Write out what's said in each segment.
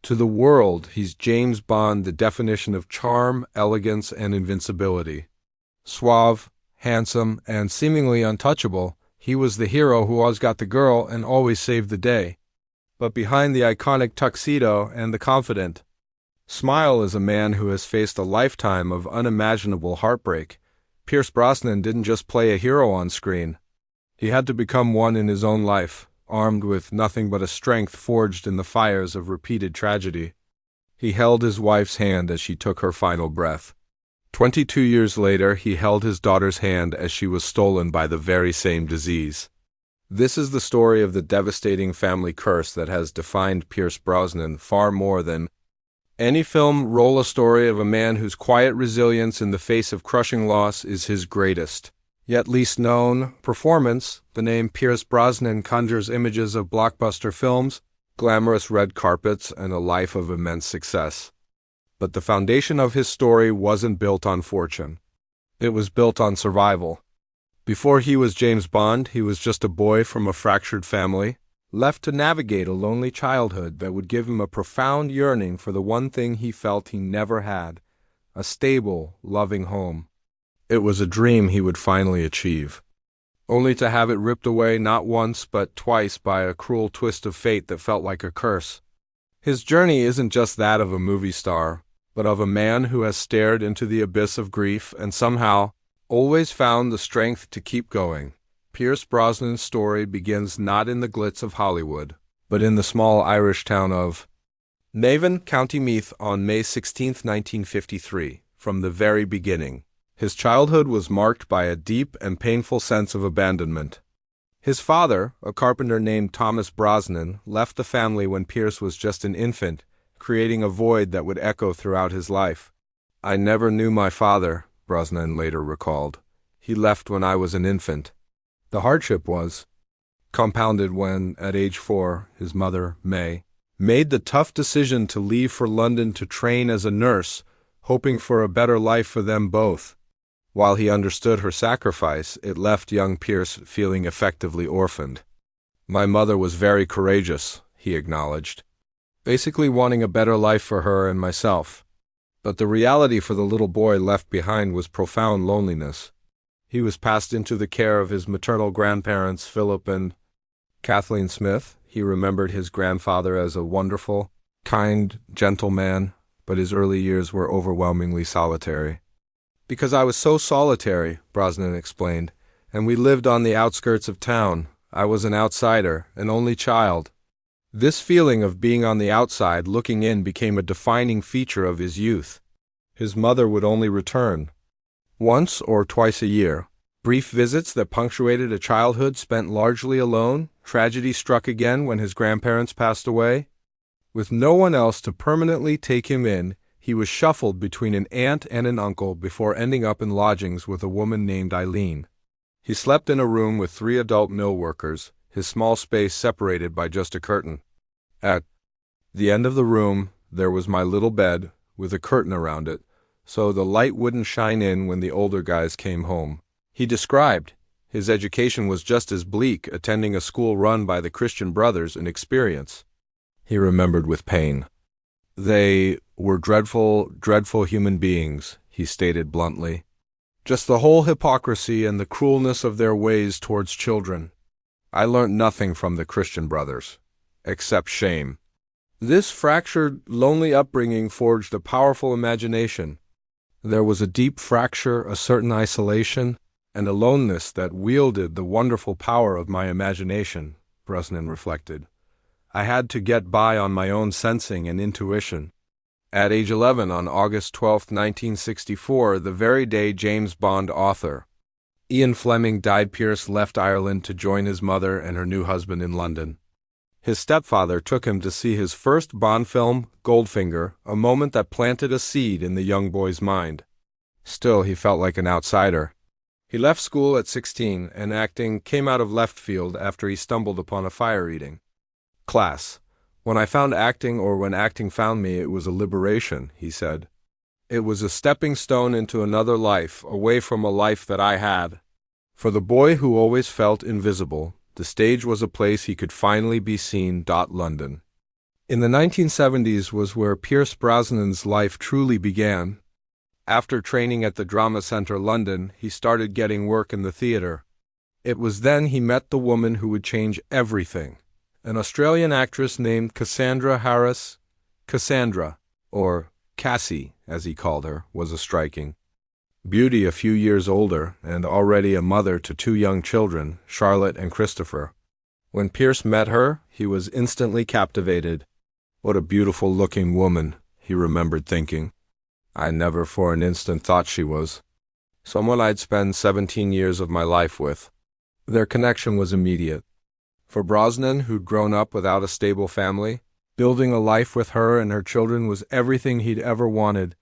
To the world, he's James Bond, the definition of charm, elegance, and invincibility. Suave, handsome, and seemingly untouchable, he was the hero who always got the girl and always saved the day. But behind the iconic tuxedo and the confident smile is a man who has faced a lifetime of unimaginable heartbreak. Pierce Brosnan didn't just play a hero on screen. He had to become one in his own life, armed with nothing but a strength forged in the fires of repeated tragedy. He held his wife's hand as she took her final breath. 22 years later, he held his daughter's hand as she was stolen by the very same disease. This is the story of the devastating family curse that has defined Pierce Brosnan far more than any film role. A story of a man whose quiet resilience in the face of crushing loss is his greatest, yet least known, performance. The name Pierce Brosnan conjures images of blockbuster films, glamorous red carpets, and a life of immense success. But the foundation of his story wasn't built on fortune. It was built on survival. Before he was James Bond, he was just a boy from a fractured family, left to navigate a lonely childhood that would give him a profound yearning for the one thing he felt he never had: a stable, loving home. It was a dream he would finally achieve, only to have it ripped away not once but twice by a cruel twist of fate that felt like a curse. His journey isn't just that of a movie star, but of a man who has stared into the abyss of grief and somehow always found the strength to keep going. Pierce Brosnan's story begins not in the glitz of Hollywood, but in the small Irish town of Navan, County Meath, on May 16, 1953. From the very beginning, his childhood was marked by a deep and painful sense of abandonment. His father, a carpenter named Thomas Brosnan, left the family when Pierce was just an infant, creating a void that would echo throughout his life. "I never knew my father," Brosnan later recalled. "He left when I was an infant." The hardship was compounded when, at age 4, his mother, May, made the tough decision to leave for London to train as a nurse, hoping for a better life for them both. While he understood her sacrifice, it left young Pierce feeling effectively orphaned. "My mother was very courageous," he acknowledged, basically wanting a better life for her and myself. But the reality for the little boy left behind was profound loneliness. He was passed into the care of his maternal grandparents, Philip and Kathleen Smith. He remembered his grandfather as a wonderful, kind, gentle man, but his early years were overwhelmingly solitary. "Because I was so solitary," Brosnan explained, "and we lived on the outskirts of town. I was an outsider, an only child." This feeling of being on the outside looking in became a defining feature of his youth. His mother would only return once or twice a year. Brief visits that punctuated a childhood spent largely alone. Tragedy struck again when his grandparents passed away. With no one else to permanently take him in, he was shuffled between an aunt and an uncle before ending up in lodgings with a woman named Eileen. He slept in a room with 3 adult mill workers, his small space separated by just a curtain. At the end of the room, there was my little bed, with a curtain around it, so the light wouldn't shine in when the older guys came home. He described his education was just as bleak, attending a school run by the Christian Brothers, an experience he remembered with pain. "They were dreadful, dreadful human beings," he stated bluntly. "Just the whole hypocrisy and the cruelness of their ways towards children. I learnt nothing from the Christian Brothers, except shame." This fractured, lonely upbringing forged a powerful imagination. There was a deep fracture, a certain isolation, and aloneness that wielded the wonderful power of my imagination, Brosnan reflected. I had to get by on my own sensing and intuition. At age 11, on August 12, 1964, the very day James Bond author Ian Fleming died, Pierce left Ireland to join his mother and her new husband in London. His stepfather took him to see his first Bond film, Goldfinger, a moment that planted a seed in the young boy's mind. Still, he felt like an outsider. He left school at 16, and acting came out of left field after he stumbled upon a fire-eating class. "When I found acting, or when acting found me, it was a liberation," he said. "It was a stepping stone into another life, away from a life that I had." For the boy who always felt invisible, the stage was a place he could finally be seen. London In the 1970s was where Pierce Brosnan's life truly began. After training at the Drama Centre London, he started getting work in the theatre. It was then he met the woman who would change everything, an Australian actress named Cassandra Harris. Cassandra, or Cassie, as he called her, was a striking beauty, a few years older and already a mother to two young children, Charlotte and Christopher. When Pierce met her, he was instantly captivated. What a beautiful-looking woman, he remembered thinking. I never for an instant thought she was someone I'd spend 17 years of my life with. Their connection was immediate. For Brosnan, who'd grown up without a stable family, building a life with her and her children was everything he'd ever wanted.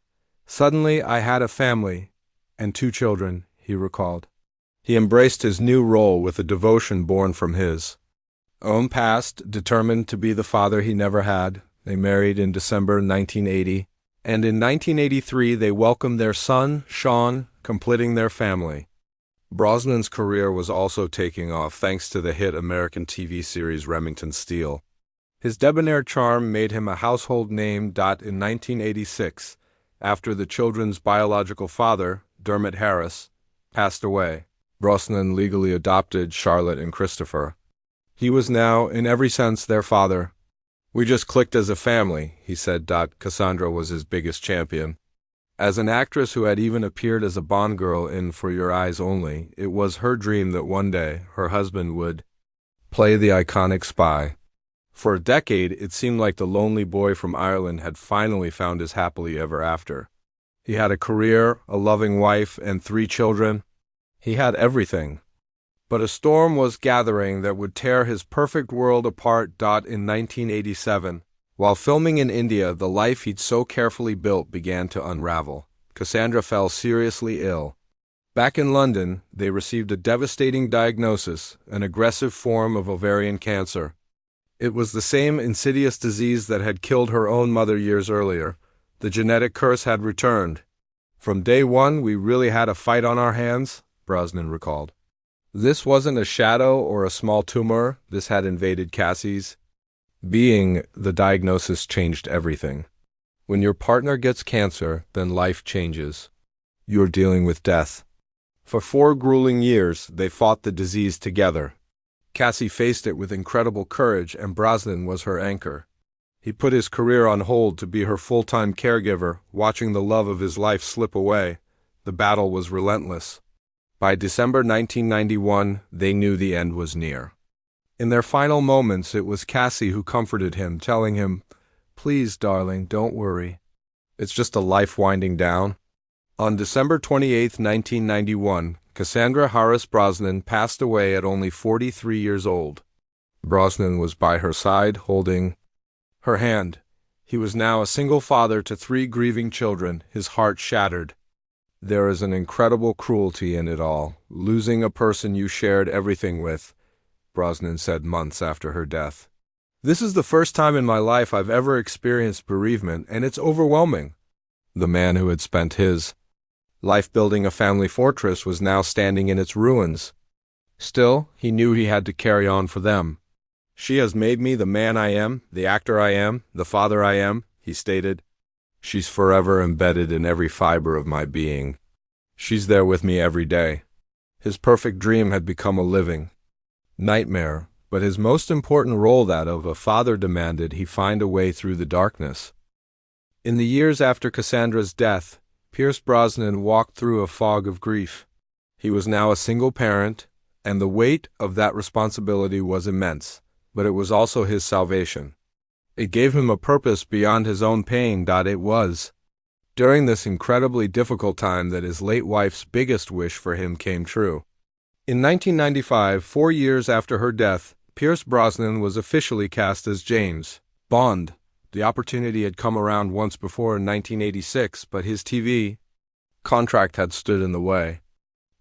Suddenly, I had a family and two children, he recalled. He embraced his new role with a devotion born from his own past, determined to be the father he never had. They married in December 1980, and in 1983 they welcomed their son, Sean, completing their family. Brosnan's career was also taking off thanks to the hit American TV series Remington Steele. His debonair charm made him a household name. In 1986, after the children's biological father, Dermot Harris, passed away, Brosnan legally adopted Charlotte and Christopher. He was now, in every sense, their father. We just clicked as a family, he said. Cassandra was his biggest champion. As an actress who had even appeared as a Bond girl in For Your Eyes Only, it was her dream that one day her husband would play the iconic spy. For a decade, it seemed like the lonely boy from Ireland had finally found his happily ever after. He had a career, a loving wife, and 3 children. He had everything. But a storm was gathering that would tear his perfect world apart. In 1987, while filming in India, the life he'd so carefully built began to unravel. Cassandra fell seriously ill. Back in London, they received a devastating diagnosis, an aggressive form of ovarian cancer. It was the same insidious disease that had killed her own mother years earlier. The genetic curse had returned. From day one, we really had a fight on our hands, Brosnan recalled. This wasn't a shadow or a small tumor. This had invaded Cassie's being. The diagnosis changed everything. When your partner gets cancer, then life changes. You're dealing with death. For 4 grueling years, they fought the disease together. Cassie faced it with incredible courage, and Brosnan was her anchor. He put his career on hold to be her full-time caregiver, watching the love of his life slip away. The battle was relentless. By December 1991, they knew the end was near. In their final moments, it was Cassie who comforted him, telling him, "Please, darling, don't worry. It's just a life winding down." On December 28, 1991, Cassandra Harris Brosnan passed away at only 43 years old. Brosnan was by her side, holding her hand. He was now a single father to 3 grieving children, his heart shattered. There is an incredible cruelty in it all, losing a person you shared everything with, Brosnan said months after her death. This is the first time in my life I've ever experienced bereavement, and it's overwhelming. The man who had spent his life building a family fortress was now standing in its ruins. Still, he knew he had to carry on for them. She has made me the man I am, the actor I am, the father I am, he stated. She's forever embedded in every fiber of my being. She's there with me every day. His perfect dream had become a living nightmare, but his most important role, that of a father, demanded he find a way through the darkness. In the years after Cassandra's death, Pierce Brosnan walked through a fog of grief. He was now a single parent, and the weight of that responsibility was immense, but it was also his salvation. It gave him a purpose beyond his own pain. It was during this incredibly difficult time that his late wife's biggest wish for him came true. In 1995, 4 years after her death, Pierce Brosnan was officially cast as James Bond. The opportunity had come around once before in 1986, but his TV contract had stood in the way.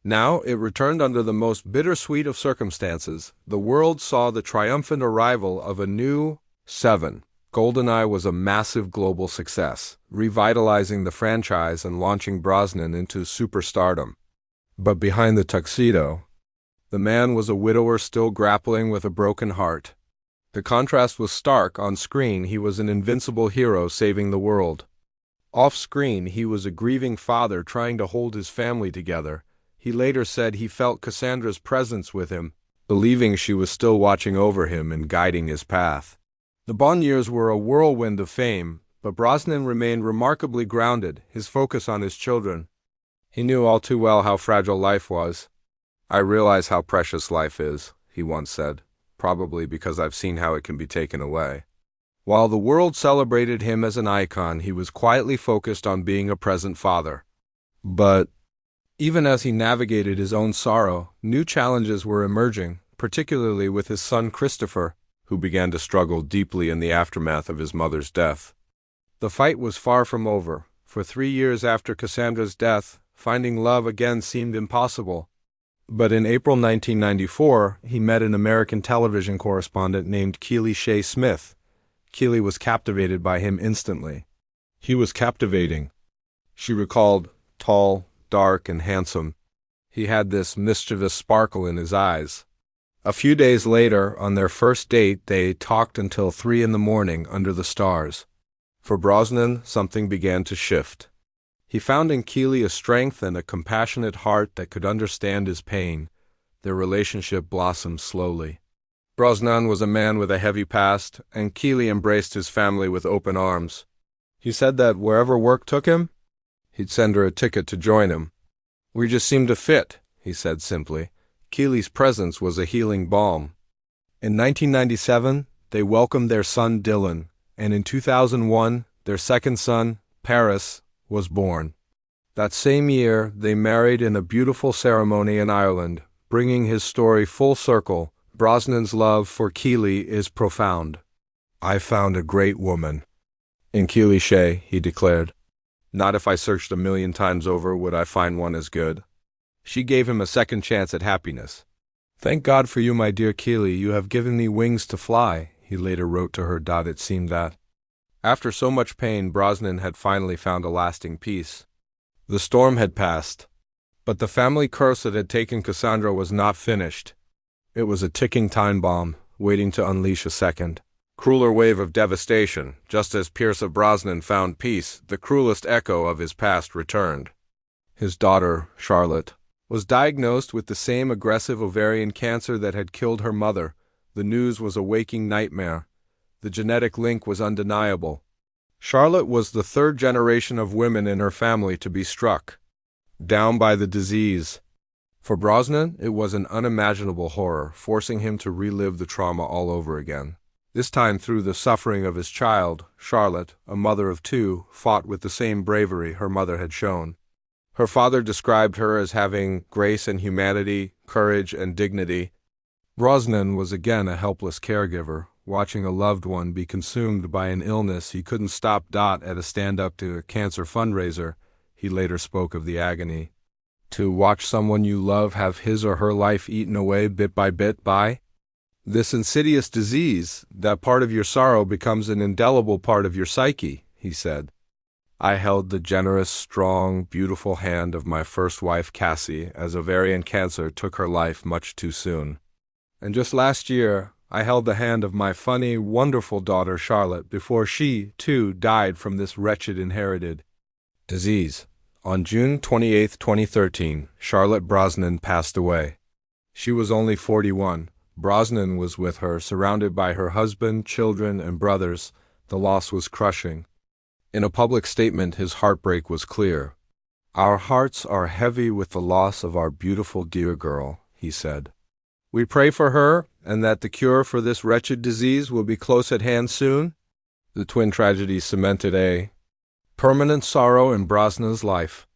Now it returned under the most bittersweet of circumstances. The world saw the triumphant arrival of a new 7. GoldenEye was a massive global success, revitalizing the franchise and launching Brosnan into superstardom. But behind the tuxedo, the man was a widower still grappling with a broken heart. The contrast was stark. On screen, he was an invincible hero saving the world. Off-screen, he was a grieving father trying to hold his family together. He later said he felt Cassandra's presence with him, believing she was still watching over him and guiding his path. The Bond years were a whirlwind of fame, but Brosnan remained remarkably grounded, his focus on his children. He knew all too well how fragile life was. "I realize how precious life is," he once said, "probably because I've seen how it can be taken away." While the world celebrated him as an icon, he was quietly focused on being a present father. But even as he navigated his own sorrow, new challenges were emerging, particularly with his son Christopher, who began to struggle deeply in the aftermath of his mother's death. The fight was far from over. For 3 years after Cassandra's death, finding love again seemed impossible. But in April 1994, he met an American television correspondent named Keely Shea Smith. Keely was captivated by him instantly. He was captivating, she recalled, tall, dark, and handsome. He had this mischievous sparkle in his eyes. A few days later, on their first date, they talked until 3 in the morning under the stars. For Brosnan, something began to shift. He found in Keely a strength and a compassionate heart that could understand his pain. Their relationship blossomed slowly. Brosnan was a man with a heavy past, and Keely embraced his family with open arms. He said that wherever work took him, he'd send her a ticket to join him. "We just seemed to fit," he said simply. Keely's presence was a healing balm. In 1997, they welcomed their son Dylan, and in 2001, their second son, Paris, was born. That same year, they married in a beautiful ceremony in Ireland, bringing his story full circle. Brosnan's love for Keely is profound. "I found a great woman in Keely Shea," he declared. "Not if I searched 1,000,000 times over would I find one as good." She gave him a second chance at happiness. "Thank God for you, my dear Keely. You have given me wings to fly," he later wrote to her. "It seemed that." After so much pain, Brosnan had finally found a lasting peace. The storm had passed, but the family curse that had taken Cassandra was not finished. It was a ticking time bomb, waiting to unleash a second, crueler wave of devastation. Just as Pierce of Brosnan found peace, the cruelest echo of his past returned. His daughter, Charlotte, was diagnosed with the same aggressive ovarian cancer that had killed her mother. The news was a waking nightmare. The genetic link was undeniable. Charlotte was the third generation of women in her family to be struck down by the disease. For Brosnan, it was an unimaginable horror, forcing him to relive the trauma all over again. This time through the suffering of his child, Charlotte, a mother of 2, fought with the same bravery her mother had shown. Her father described her as having grace and humanity, courage and dignity. Brosnan was again a helpless caregiver, watching a loved one be consumed by an illness he couldn't stop. At a stand-up to a cancer fundraiser, he later spoke of the agony. To watch someone you love have his or her life eaten away bit by this insidious disease, that part of your sorrow becomes an indelible part of your psyche, he said. "I held the generous, strong, beautiful hand of my first wife, Cassie, as ovarian cancer took her life much too soon. And just last year, I held the hand of my funny, wonderful daughter, Charlotte, before she, too, died from this wretched inherited disease." On June 28, 2013, Charlotte Brosnan passed away. She was only 41. Brosnan was with her, surrounded by her husband, children, and brothers. The loss was crushing. In a public statement, his heartbreak was clear. "Our hearts are heavy with the loss of our beautiful dear girl," he said. "We pray for her, and that the cure for this wretched disease will be close at hand soon." The twin tragedies cemented a permanent sorrow in Brosnan's life.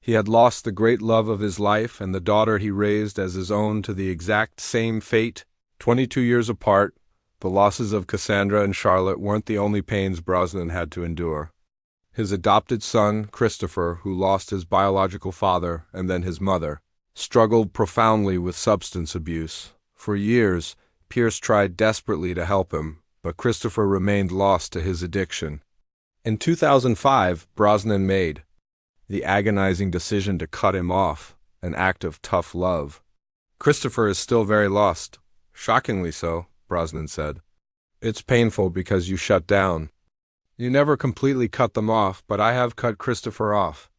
He had lost the great love of his life and the daughter he raised as his own to the exact same fate. 22 years apart, the losses of Cassandra and Charlotte weren't the only pains Brosnan had to endure. His adopted son, Christopher, who lost his biological father and then his mother, struggled profoundly with substance abuse. For years, Pierce tried desperately to help him, but Christopher remained lost to his addiction. In 2005, Brosnan made the agonizing decision to cut him off, an act of tough love. "Christopher is still very lost. Shockingly so," Brosnan said. It's painful because you shut down. You never completely cut them off, but I have cut Christopher off.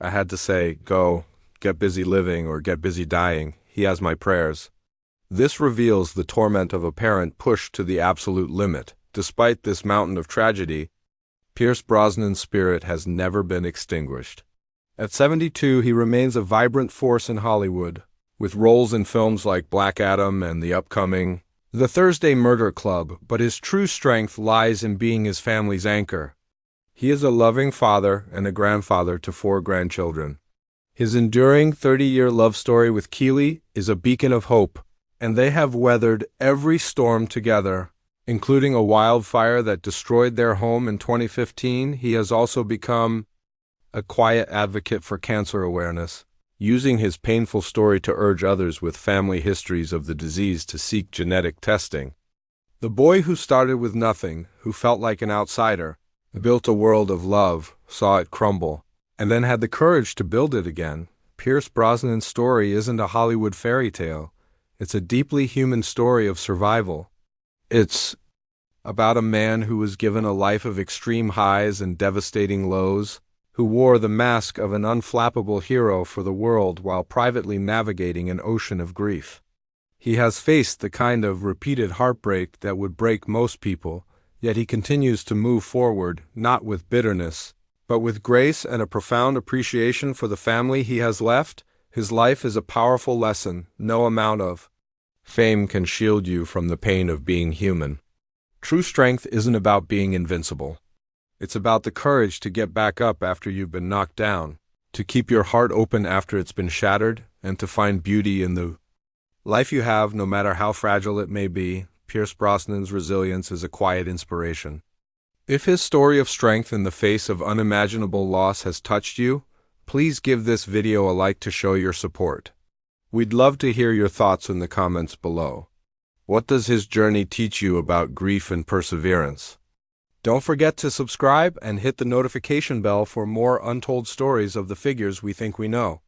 I had to say, go, get busy living or get busy dying. He has my prayers. This reveals the torment of a parent pushed to the absolute limit. Despite this mountain of tragedy, Pierce Brosnan's spirit has never been extinguished. At 72, he remains a vibrant force in Hollywood, with roles in films like Black Adam and the upcoming The Thursday Murder Club, but his true strength lies in being his family's anchor. He is a loving father and a grandfather to 4 grandchildren. His enduring 30-year love story with Keely is a beacon of hope, and they have weathered every storm together, including a wildfire that destroyed their home in 2015. He has also become a quiet advocate for cancer awareness, using his painful story to urge others with family histories of the disease to seek genetic testing. The boy who started with nothing, who felt like an outsider, built a world of love, saw it crumble, and then had the courage to build it again. Pierce Brosnan's story isn't a Hollywood fairy tale. It's a deeply human story of survival. It's about a man who was given a life of extreme highs and devastating lows, who wore the mask of an unflappable hero for the world while privately navigating an ocean of grief. He has faced the kind of repeated heartbreak that would break most people, yet he continues to move forward, not with bitterness, but with grace and a profound appreciation for the family he has left. His life is a powerful lesson. No amount of fame can shield you from the pain of being human. True strength isn't about being invincible. It's about the courage to get back up after you've been knocked down, to keep your heart open after it's been shattered, and to find beauty in the life you have, no matter how fragile it may be. Pierce Brosnan's resilience is a quiet inspiration. If his story of strength in the face of unimaginable loss has touched you, please give this video a like to show your support. We'd love to hear your thoughts in the comments below. What does his journey teach you about grief and perseverance? Don't forget to subscribe and hit the notification bell for more untold stories of the figures we think we know.